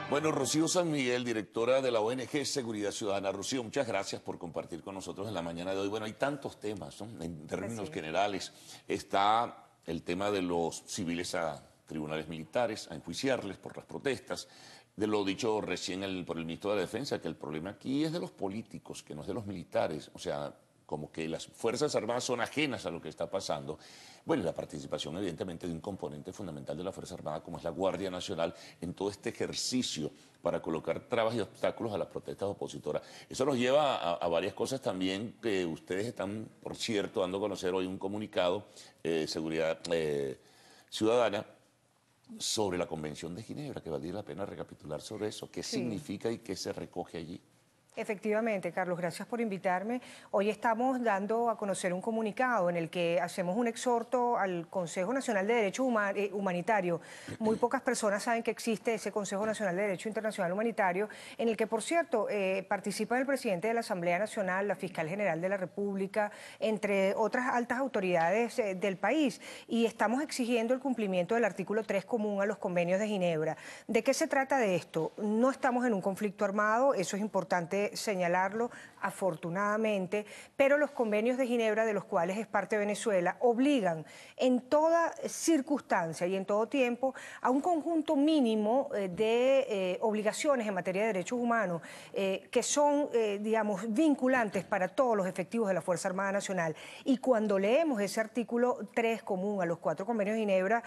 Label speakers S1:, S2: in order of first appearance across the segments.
S1: Bueno, Rocío San Miguel, directora de la ONG Seguridad Ciudadana. Rocío, muchas gracias por compartir con nosotros en la mañana de hoy. Bueno, hay tantos temas, ¿no? En términos generales. Está el tema de los civiles a tribunales militares, a enjuiciarles por las protestas. De lo dicho recién por el ministro de la Defensa, que el problema aquí es de los políticos, que no es de los militares. O sea, como que las Fuerzas Armadas son ajenas a lo que está pasando. Bueno, la participación evidentemente de un componente fundamental de la Fuerza Armada como es la Guardia Nacional en todo este ejercicio para colocar trabas y obstáculos a las protestas opositoras. Eso nos lleva a varias cosas también que ustedes están, por cierto, dando a conocer hoy un comunicado, Seguridad Ciudadana, sobre la Convención de Ginebra, que valdría la pena recapitular sobre eso, qué significa y qué se recoge allí.
S2: Efectivamente, Carlos, gracias por invitarme. Hoy estamos dando a conocer un comunicado en el que hacemos un exhorto al Consejo Nacional de Derecho Humanitario. Muy pocas personas saben que existe ese Consejo Nacional de Derecho Internacional Humanitario, en el que, por cierto, participan el presidente de la Asamblea Nacional, la fiscal general de la República, entre otras altas autoridades del país. Y estamos exigiendo el cumplimiento del artículo 3 común a los convenios de Ginebra. ¿De qué se trata de esto? No estamos en un conflicto armado, eso es importante señalarlo, afortunadamente, pero los convenios de Ginebra, de los cuales es parte Venezuela, obligan en toda circunstancia y en todo tiempo a un conjunto mínimo de obligaciones en materia de derechos humanos que son, digamos, vinculantes para todos los efectivos de la Fuerza Armada Nacional. Y cuando leemos ese artículo 3 común a los 4 convenios de Ginebra,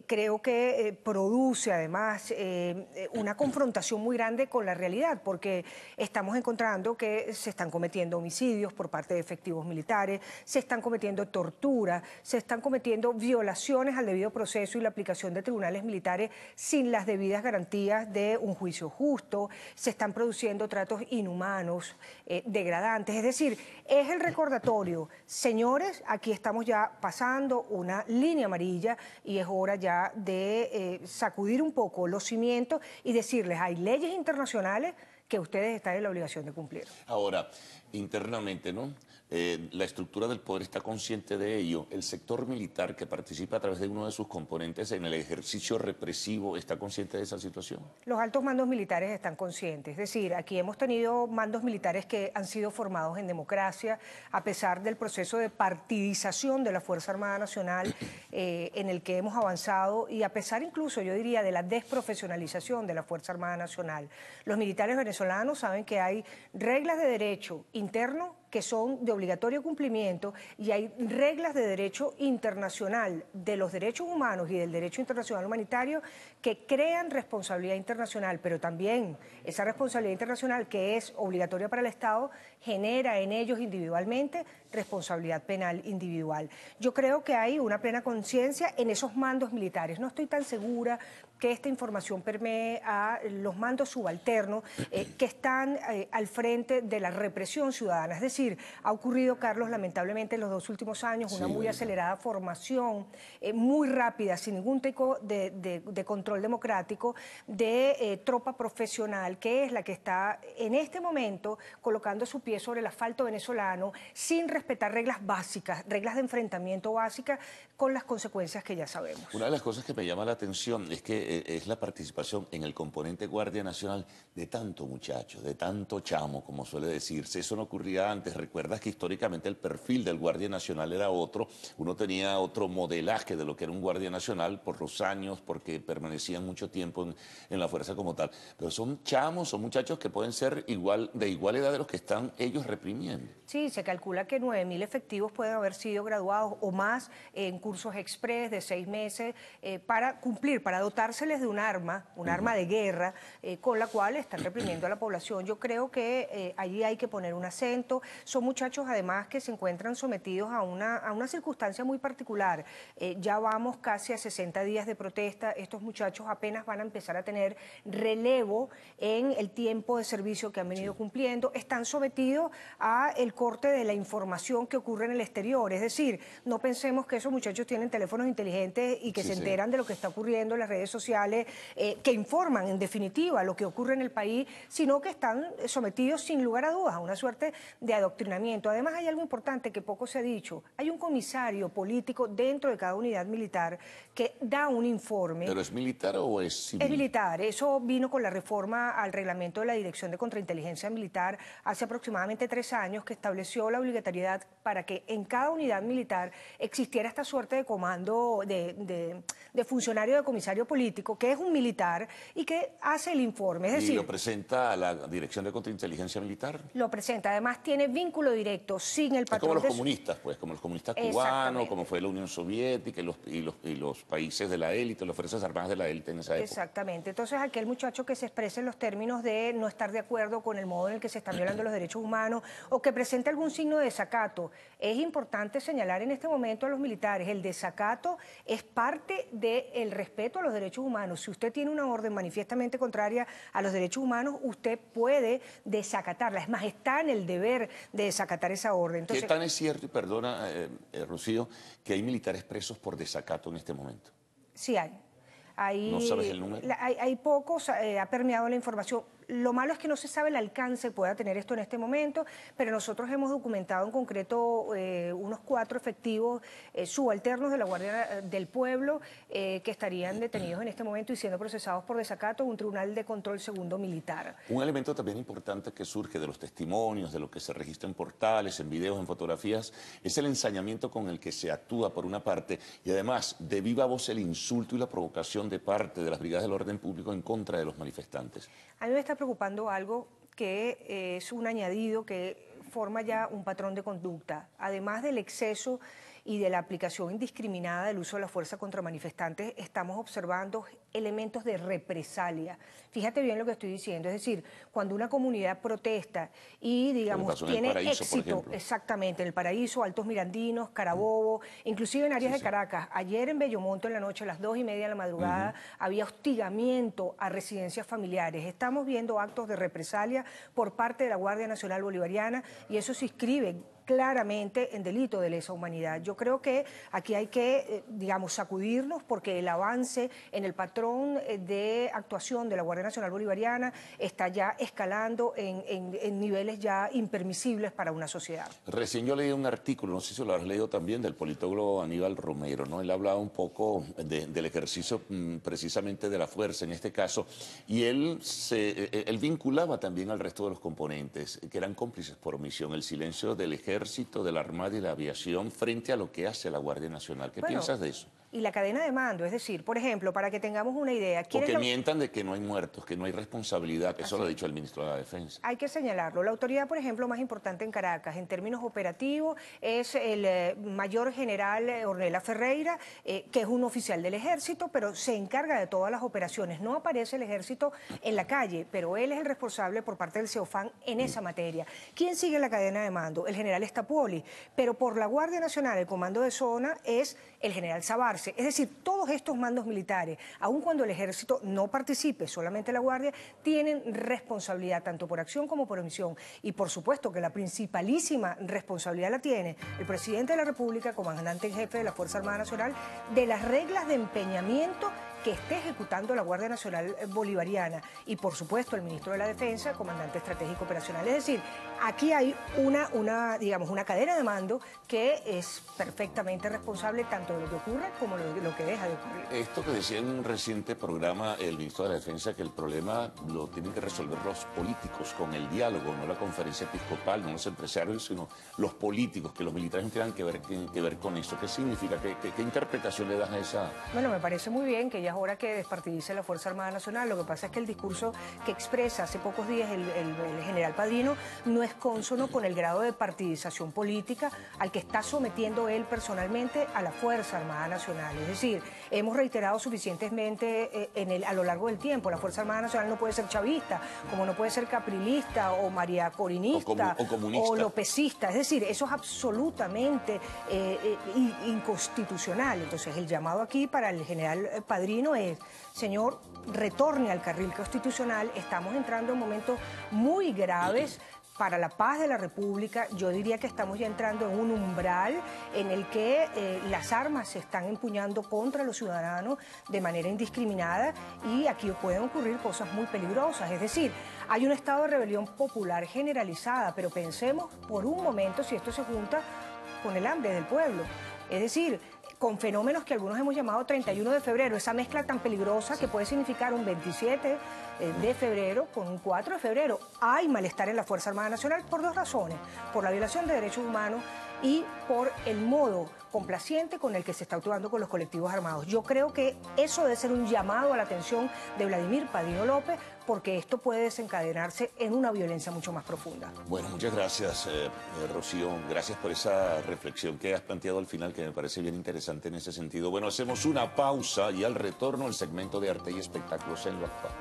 S2: creo que produce además una confrontación muy grande con la realidad, porque estamos encontrando que se están cometiendo homicidios por parte de efectivos militares, se están cometiendo torturas, se están cometiendo violaciones al debido proceso y la aplicación de tribunales militares sin las debidas garantías de un juicio justo, se están produciendo tratos inhumanos, degradantes. Es decir, es el recordatorio, señores, aquí estamos ya pasando una línea amarilla y es hora ya de sacudir un poco los cimientos y decirles, hay leyes internacionales que ustedes están en la obligación de cumplir.
S1: Ahora, internamente, ¿no? La estructura del poder está consciente de ello. El sector militar que participa a través de uno de sus componentes en el ejercicio represivo está consciente de esa situación.
S2: Los altos mandos militares están conscientes. Es decir, aquí hemos tenido mandos militares que han sido formados en democracia, a pesar del proceso de partidización de la Fuerza Armada Nacional en el que hemos avanzado y a pesar incluso, yo diría, de la desprofesionalización de la Fuerza Armada Nacional. Los militares venezolanos saben que hay reglas de derecho interno que son de obligatorio cumplimiento y hay reglas de derecho internacional, de los derechos humanos y del derecho internacional humanitario que crean responsabilidad internacional, pero también esa responsabilidad internacional que es obligatoria para el Estado genera en ellos individualmente responsabilidad penal individual. Yo creo que hay una plena conciencia en esos mandos militares. No estoy tan segura que esta información permee a los mandos subalternos que están al frente de la represión ciudadana. Es decir, ha ocurrido, Carlos, lamentablemente en los 2 últimos años, una muy acelerada formación, muy rápida, sin ningún tipo de control democrático, de tropa profesional, que es la que está en este momento colocando su pie sobre el asfalto venezolano sin respetar reglas básicas, reglas de enfrentamiento básicas, con las consecuencias que ya sabemos.
S1: Una de las cosas que me llama la atención es que es la participación en el componente Guardia Nacional de tanto muchacho, de tanto chamo, como suele decirse. Eso no ocurría antes. Recuerdas que históricamente el perfil del Guardia Nacional era otro. Uno tenía otro modelaje de lo que era un Guardia Nacional por los años, porque permanecían mucho tiempo en la fuerza como tal. Pero son chamos, son muchachos que pueden ser de igual edad de los que están ellos reprimiendo.
S2: Sí, se calcula que 9.000 efectivos pueden haber sido graduados o más en cursos express de 6 meses para cumplir, para dotárseles de un arma de guerra con la cual están reprimiendo a la población. Yo creo que allí hay que poner un acento. Son muchachos además que se encuentran sometidos a una circunstancia muy particular. Ya vamos casi a 60 días de protesta. Estos muchachos apenas van a empezar a tener relevo en el tiempo de servicio que han venido cumpliendo. Están sometidos a el corte de la información que ocurre en el exterior. Es decir, no pensemos que esos muchachos tienen teléfonos inteligentes y que se enteran de lo que está ocurriendo en las redes sociales, que informan en definitiva lo que ocurre en el país, sino que están sometidos sin lugar a dudas a una suerte de adoctrinamiento. Además, hay algo importante que poco se ha dicho. Hay un comisario político dentro de cada unidad militar que da un informe.
S1: ¿Pero es militar o es civil?
S2: Es militar. Eso vino con la reforma al reglamento de la Dirección de Contrainteligencia Militar hace aproximadamente 3 años, que estableció la obligatoriedad para que en cada unidad militar existiera esta suerte de comando de funcionario de comisario político, que es un militar y que hace el informe. Es decir,
S1: ¿Y lo presenta a la Dirección de Contrainteligencia Militar?
S2: Lo presenta. Además, tiene vínculo directo sin el patrón.
S1: Es como los comunistas, pues, como los comunistas cubanos, como fue la Unión Soviética y los países de la élite, las fuerzas armadas de la élite en esa época.
S2: Exactamente. Entonces, aquel muchacho que se exprese en los términos de no estar de acuerdo con el modo en el que se están violando los derechos humanos o que presente algún signo de desacato, es importante señalar en este momento a los militares, el desacato es parte del respeto a los derechos humanos. Si usted tiene una orden manifiestamente contraria a los derechos humanos, usted puede desacatarla. Es más, está en el deber de desacatar esa orden. Entonces,
S1: ¿qué tan es cierto, y perdona, Rocío, que hay militares presos por desacato en este momento?
S2: Sí hay.
S1: ¿No sabes el número?
S2: Hay pocos, ha permeado la información. Lo malo es que no se sabe el alcance que pueda tener esto en este momento, pero nosotros hemos documentado en concreto unos 4 efectivos subalternos de la Guardia del Pueblo que estarían detenidos en este momento y siendo procesados por desacato en un tribunal de control segundo militar.
S1: Un elemento también importante que surge de los testimonios, de lo que se registra en portales, en videos, en fotografías, es el ensañamiento con el que se actúa por una parte y además de viva voz el insulto y la provocación de parte de las brigadas del orden público en contra de los manifestantes.
S2: A mí me está preocupando algo que es un añadido que forma ya un patrón de conducta. Además del exceso y de la aplicación indiscriminada del uso de la fuerza contra manifestantes, estamos observando elementos de represalia. Fíjate bien lo que estoy diciendo, es decir, cuando una comunidad protesta y, digamos, tiene éxito, exactamente, en el Paraíso, Altos Mirandinos, Carabobo, inclusive en áreas de Caracas. Ayer en Bellomonte en la noche, a las 2:30 de la madrugada, había hostigamiento a residencias familiares. Estamos viendo actos de represalia por parte de la Guardia Nacional Bolivariana y eso se inscribe claramente en delito de lesa humanidad. Yo creo que aquí hay que, digamos, sacudirnos porque el avance en el patrón de actuación de la Guardia Nacional Bolivariana está ya escalando en niveles ya impermisibles para una sociedad.
S1: Recién yo leí un artículo, no sé si lo has leído también, del politólogo Aníbal Romero, ¿no? Él hablaba un poco del ejercicio precisamente de la fuerza en este caso, y él vinculaba también al resto de los componentes, que eran cómplices por omisión, el silencio del ejército, de la Armada y la aviación frente a lo que hace la Guardia Nacional. ¿Qué piensas de eso?
S2: Y la cadena de mando, es decir, por ejemplo, para que tengamos una idea...
S1: O que mientan de que no hay muertos, que no hay responsabilidad, eso lo ha dicho el ministro de la Defensa.
S2: Hay que señalarlo. La autoridad, por ejemplo, más importante en Caracas, en términos operativos, es el mayor general Ornella Ferreira, que es un oficial del Ejército, pero se encarga de todas las operaciones. No aparece el Ejército en la calle, pero él es el responsable por parte del CEOFAN en esa materia. ¿Quién sigue la cadena de mando? El general Estapoli, pero por la Guardia Nacional, el comando de zona es el general Sabarce. Es decir, todos estos mandos militares, aun cuando el Ejército no participe, solamente la Guardia, tienen responsabilidad tanto por acción como por omisión. Y por supuesto que la principalísima responsabilidad la tiene el presidente de la República, comandante en jefe de la Fuerza Armada Nacional, de las reglas de empeñamiento que esté ejecutando la Guardia Nacional Bolivariana y, por supuesto, el ministro de la Defensa, comandante estratégico operacional. Es decir, aquí hay digamos, una cadena de mando que es perfectamente responsable tanto de lo que ocurre como lo que deja de ocurrir.
S1: Esto que decía en un reciente programa el ministro de la Defensa, que el problema lo tienen que resolver los políticos con el diálogo, no la conferencia episcopal, no los empresarios, sino los políticos, que los militares no tengan que ver con eso. ¿Qué significa? ¿Qué interpretación le das a esa...?
S2: Bueno, me parece muy bien que ya es hora que despartidice la Fuerza Armada Nacional. Lo que pasa es que el discurso que expresa hace pocos días el general Padrino no es consono con el grado de partidización política al que está sometiendo él personalmente a la Fuerza Armada Nacional. Es decir, hemos reiterado suficientemente a lo largo del tiempo, la Fuerza Armada Nacional no puede ser chavista, como no puede ser caprilista o mariacorinista
S1: o comunista
S2: o lopecista. Es decir, eso es absolutamente inconstitucional. Entonces, el llamado aquí para el general Padrino es, señor, retorne al carril constitucional, estamos entrando en momentos muy graves, para la paz de la República. Yo diría que estamos ya entrando en un umbral en el que las armas se están empuñando contra los ciudadanos de manera indiscriminada y aquí pueden ocurrir cosas muy peligrosas. Es decir, hay un estado de rebelión popular generalizada, pero pensemos por un momento si esto se junta con el hambre del pueblo. Es decir, con fenómenos que algunos hemos llamado 31 de febrero, esa mezcla tan peligrosa que puede significar un 27 de febrero con un 4 de febrero. Hay malestar en la Fuerza Armada Nacional por dos razones, por la violación de derechos humanos y por el modo complaciente con el que se está actuando con los colectivos armados. Yo creo que eso debe ser un llamado a la atención de Vladimir Padrino López, porque esto puede desencadenarse en una violencia mucho más profunda.
S1: Bueno, muchas gracias, Rocío. Gracias por esa reflexión que has planteado al final, que me parece bien interesante en ese sentido. Bueno, hacemos una pausa y al retorno el segmento de arte y espectáculos en lo actual.